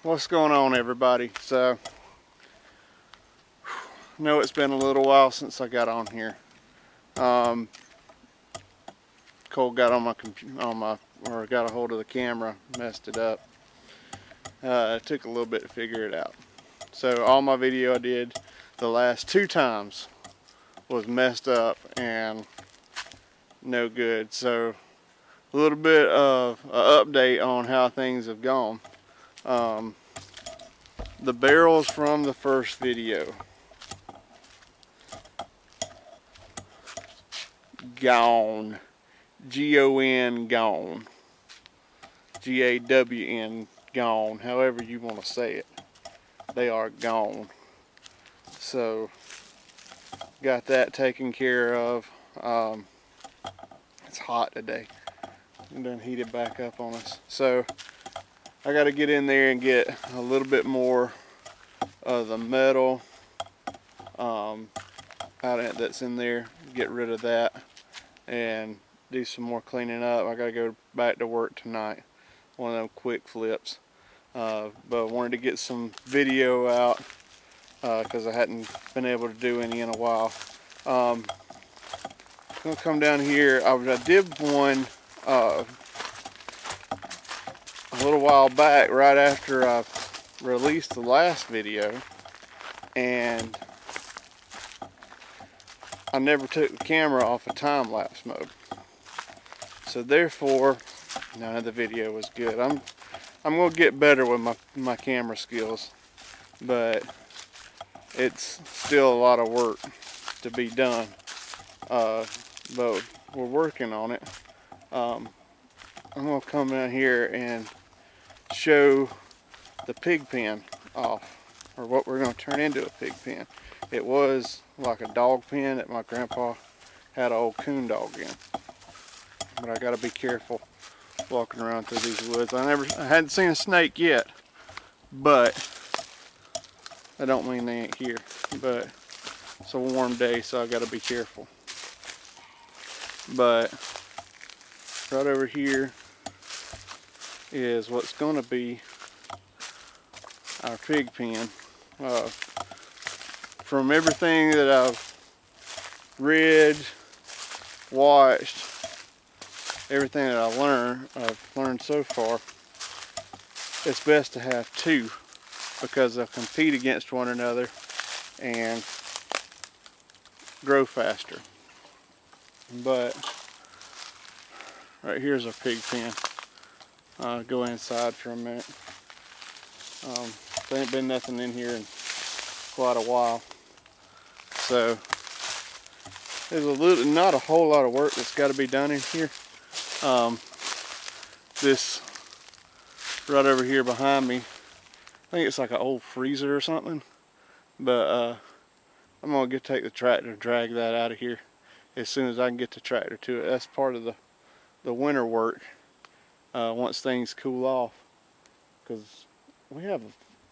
What's going on, everybody? So, I know it's been a little while since I got on here. Cole got on or got a hold of the camera, messed it up. It took a little bit to figure it out. So all my video I did the last 2 times was messed up and no good. So a little bit of an update on how things have gone. The barrels from the first video, gone. G-O-N, gone. G-A-W-N, gone. However you want to say it. They are gone. So, got that taken care of. It's hot today. It done heated back up on us. So, I got to get in there and get a little bit more of the metal that's in there. Get rid of that and do some more cleaning up. I got to go back to work tonight. One of them quick flips. But I wanted to get some video out because I hadn't been able to do any in a while. I'm going to come down here. I did one a little while back, right after I released the last video, and I never took the camera off of time-lapse mode. So therefore, none of the video was good. I'm going to get better with my camera skills, but it's still a lot of work to be done. But we're working on it. I'm going to come down here and show the pig pen off, or what we're going to turn into a pig pen. It was like a dog pen that my grandpa had an old coon dog in. But I got to be careful walking around through these woods. I hadn't seen a snake yet, but I don't mean they ain't here. But it's a warm day, so I got to be careful. But right over here is what's going to be our pig pen. From everything that I've read, watched, everything that I've learned so far, it's best to have 2 because they'll compete against one another and grow faster. But right here's our pig pen. I'll go inside for a minute. There ain't been nothing in here in quite a while, so there's not a whole lot of work that's got to be done in here. This right over here behind me, I think it's like an old freezer or something, but I'm gonna take the tractor and drag that out of here as soon as I can get the tractor to it. That's part of the winter work once things cool off, because we have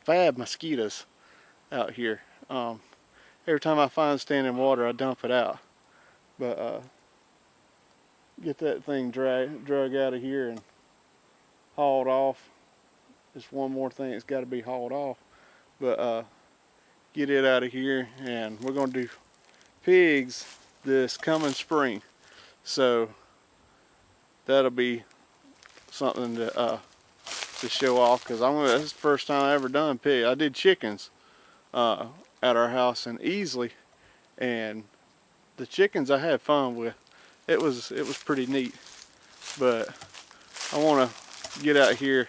bad mosquitoes out here. Every time I find standing water, I dump it out. But get that thing drug out of here and hauled off. Just one more thing that's got to be hauled off. But get it out of here, and we're going to do pigs this coming spring. So that'll be something to show off, because this is the first time I ever done pig. I did chickens at our house in Easley, and the chickens I had fun with. It was pretty neat, but I want to get out here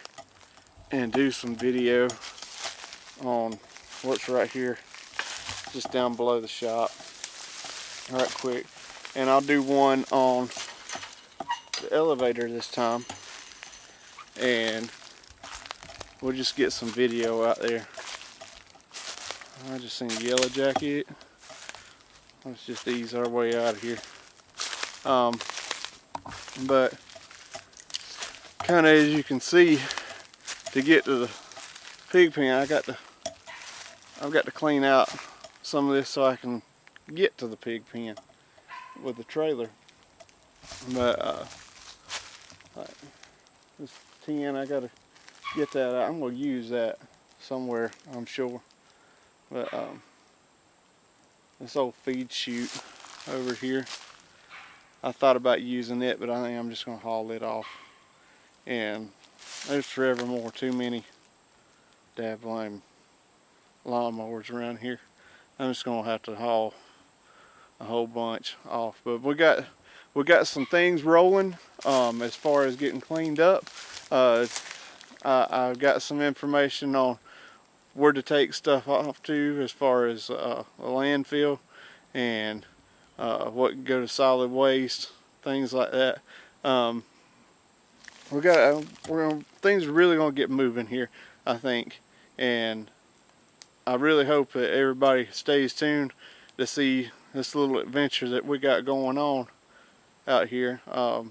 and do some video on what's right here, just down below the shop, right quick. And I'll do one on the elevator this time, and we'll just get some video out there. I just seen a yellow jacket. Let's just ease our way out of here. But kind of, as you can see, to get to the pig pen, I've got to clean out some of this so I can get to the pig pen with the trailer. But like this tin, I got to get that out. I'm going to use that somewhere, I'm sure. But this old feed chute over here, I thought about using it, but I think I'm just going to haul it off. And there's forevermore too many dabbling lawnmowers around here. I'm just going to have to haul a whole bunch off. But we got some things rolling as far as getting cleaned up. I've got some information on where to take stuff off to as far as a landfill, and what can go to solid waste, things like that. Things are really gonna get moving here, I think, and I really hope that everybody stays tuned to see this little adventure that we got going on out here. But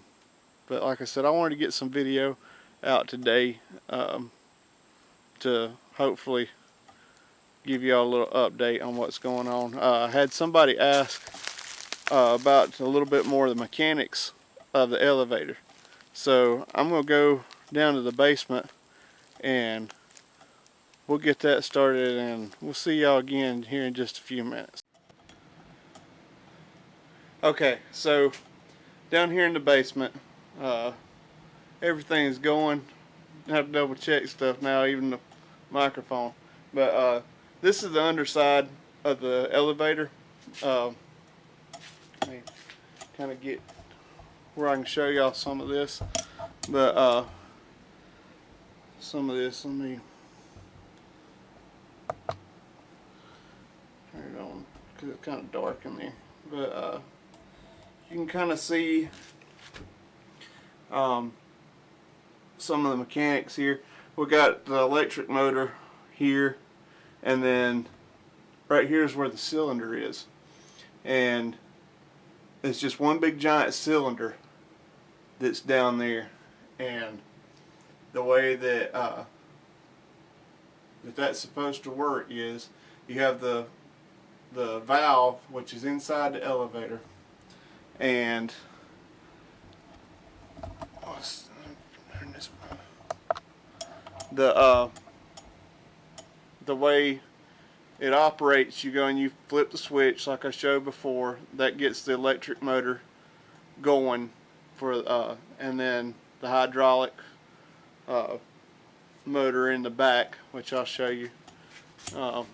like I said, I wanted to get some video out today to hopefully give y'all a little update on what's going on. I had somebody ask about a little bit more of the mechanics of the elevator. So I'm going to go down to the basement and we'll get that started, and we'll see y'all again here in just a few minutes. Okay, so down here in the basement, everything is going. I have to double check stuff now, even the microphone. But this is the underside of the elevator. Let me kind of get where I can show y'all some of this. But some of this, let me turn it on because it's kind of dark in there. But you can kind of see some of the mechanics here. We got the electric motor here, and then right here is where the cylinder is, and it's just one big giant cylinder that's down there. And the way that that's supposed to work is you have the valve, which is inside the elevator, and the way it operates, you go and you flip the switch like I showed before. That gets the electric motor going for and then the hydraulic motor in the back, which I'll show you if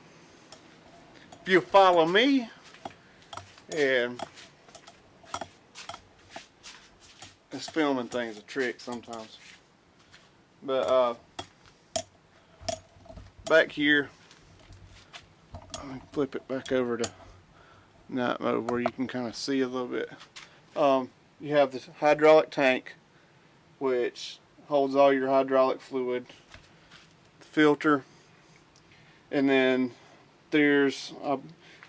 you follow me. And this filming thing's a trick sometimes. But back here, let me flip it back over to night mode where you can kind of see a little bit. You have this hydraulic tank, which holds all your hydraulic fluid, filter, and then there's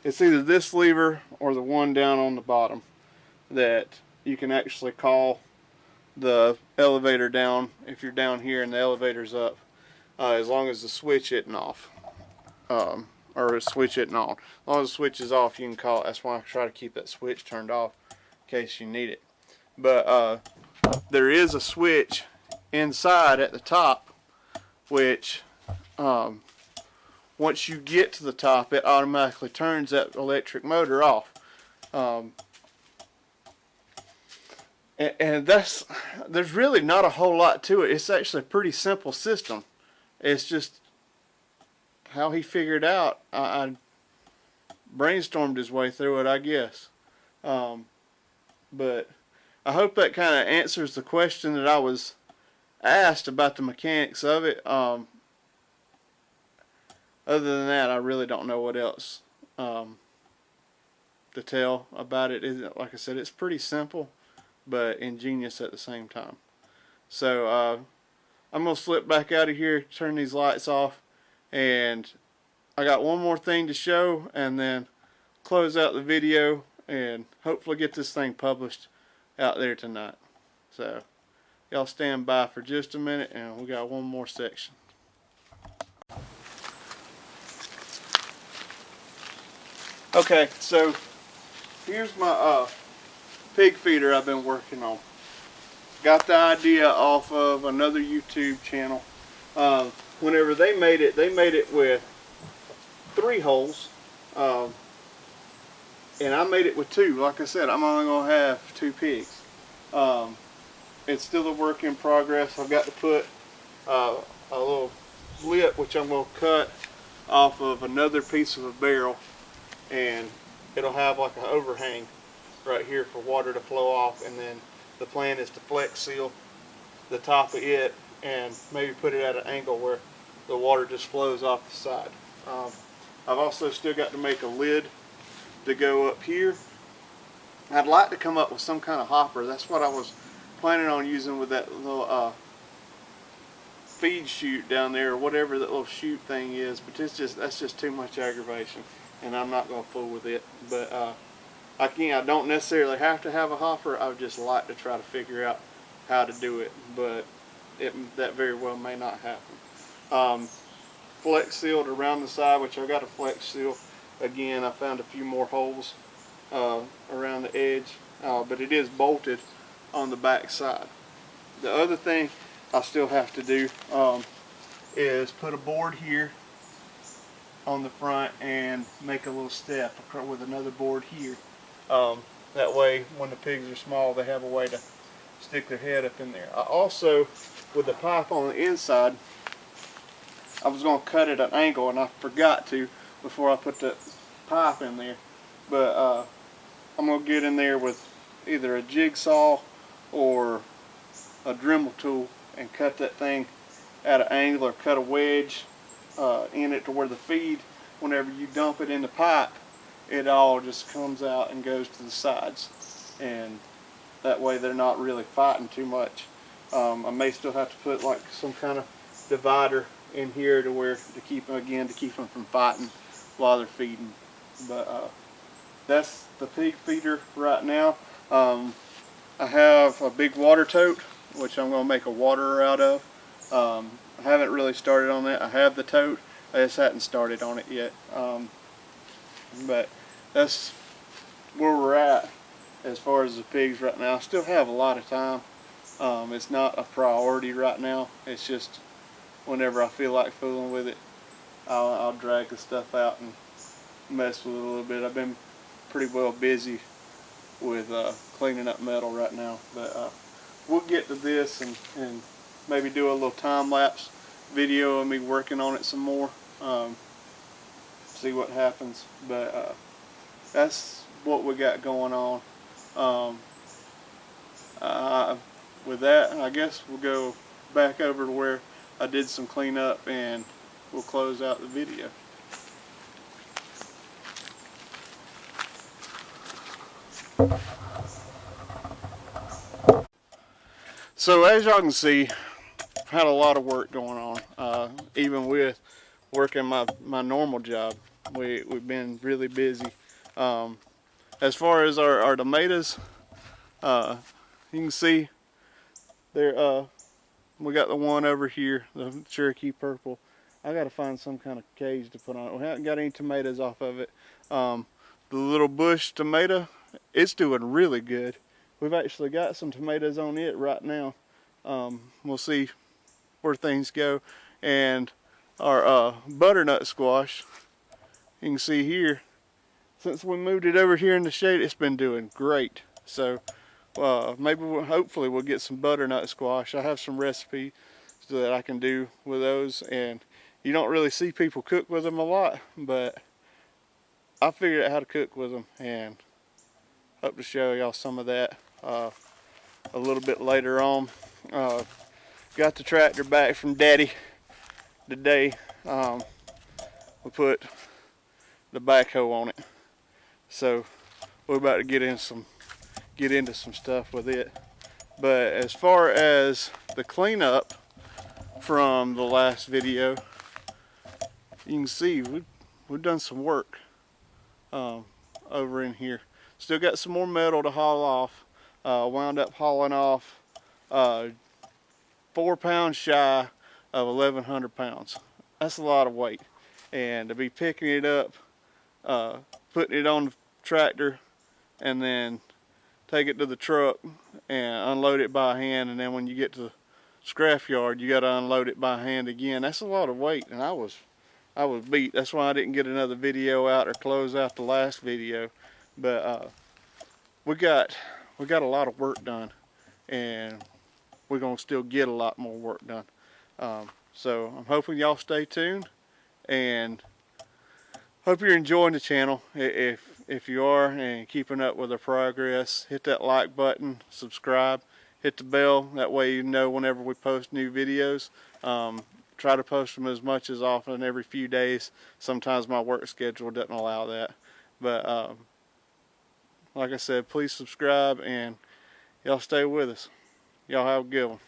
it's either this lever or the one down on the bottom that you can actually call the elevator down if you're down here and the elevator's up, as long as the switch isn't off, or a switch isn't on. As long as the switch is off, you can call it. That's why I try to keep that switch turned off in case you need it. But there is a switch inside at the top, which once you get to the top, it automatically turns that electric motor off. And there's really not a whole lot to it. It's actually a pretty simple system. It's just how he figured out. I brainstormed his way through it, I guess. But I hope that kind of answers the question that I was asked about the mechanics of it. Other than that, I really don't know what else to tell about it. Like I said, it's pretty simple but ingenious at the same time. So I'm going to slip back out of here, turn these lights off, and I got one more thing to show and then close out the video and hopefully get this thing published out there tonight. So y'all stand by for just a minute, and we got one more section. Okay, so here's my pig feeder I've been working on. Got the idea off of another YouTube channel Whenever they made it with 3 holes, and I made it with 2. Like I said, I'm only gonna have 2 pigs. It's still a work in progress. I've got to put a little lip, which I'm gonna cut off of another piece of a barrel, and it'll have like an overhang right here for water to flow off, and then the plan is to flex seal the top of it and maybe put it at an angle where the water just flows off the side. I've also still got to make a lid to go up here. I'd like to come up with some kind of hopper. That's what I was planning on using with that little feed chute down there, or whatever that little chute thing is, but that's just too much aggravation, and I'm not going to fool with it. But I don't necessarily have to have a hopper. I would just like to try to figure out how to do it, but that very well may not happen. Flex sealed around the side, which I got a flex seal. Again, I found a few more holes around the edge, but it is bolted on the back side. The other thing I still have to do is put a board here on the front and make a little step with another board here. That way, when the pigs are small, they have a way to stick their head up in there. I also, with the pipe on the inside, I was going to cut it at an angle, and I forgot to before I put the pipe in there. But I'm going to get in there with either a jigsaw or a Dremel tool and cut that thing at an angle, or cut a wedge in it to where the feed, whenever you dump it in the pipe, it all just comes out and goes to the sides, and that way they're not really fighting too much. I may still have to put like some kind of divider in here to keep them from fighting while they're feeding. But that's the pig feeder right now. I have a big water tote, which I'm going to make a waterer out of. I haven't really started on that. I have the tote, I just hadn't started on it yet. But that's where we're at as far as the pigs right now. I still have a lot of time. It's not a priority right now. It's just whenever I feel like fooling with it, I'll drag the stuff out and mess with it a little bit. I've been pretty well busy with cleaning up metal right now, but we'll get to this and maybe do a little time-lapse video of me working on it some more, see what happens. But that's what we got going on. With that, I guess we'll go back over to where I did some cleanup, and we'll close out the video. So as y'all can see, I've had a lot of work going on. Even with working my normal job, we've been really busy. As far as our tomatoes, you can see there. We got the one over here, the Cherokee Purple. I got to find some kind of cage to put on it. We haven't got any tomatoes off of it. The little bush tomato, it's doing really good. We've actually got some tomatoes on it right now. We'll see where things go. And our butternut squash, you can see here, since we moved it over here in the shade, it's been doing great. So maybe hopefully we'll get some butternut squash. I have some recipes that I can do with those, and you don't really see people cook with them a lot, but I figured out how to cook with them, and hope to show y'all some of that a little bit later on. Got the tractor back from Daddy today. We put the backhoe on it, so we're about to get into some stuff with it. But as far as the cleanup from the last video, you can see we've done some work over in here. Still got some more metal to haul off. Wound up hauling off 4 pounds shy of 1,100 pounds. That's a lot of weight, and to be picking it up, putting it on the tractor, and then take it to the truck and unload it by hand, and then when you get to scrap yard, you got to unload it by hand again. That's a lot of weight, and I was beat. That's why I didn't get another video out or close out the last video. But we got a lot of work done, and we're gonna still get a lot more work done. So I'm hoping y'all stay tuned, and hope you're enjoying the channel. If you are and keeping up with our progress, hit that like button, subscribe, hit the bell. That way you know whenever we post new videos. Try to post them as much as often every few days. Sometimes my work schedule doesn't allow that. But like I said, please subscribe, and y'all stay with us. Y'all have a good one.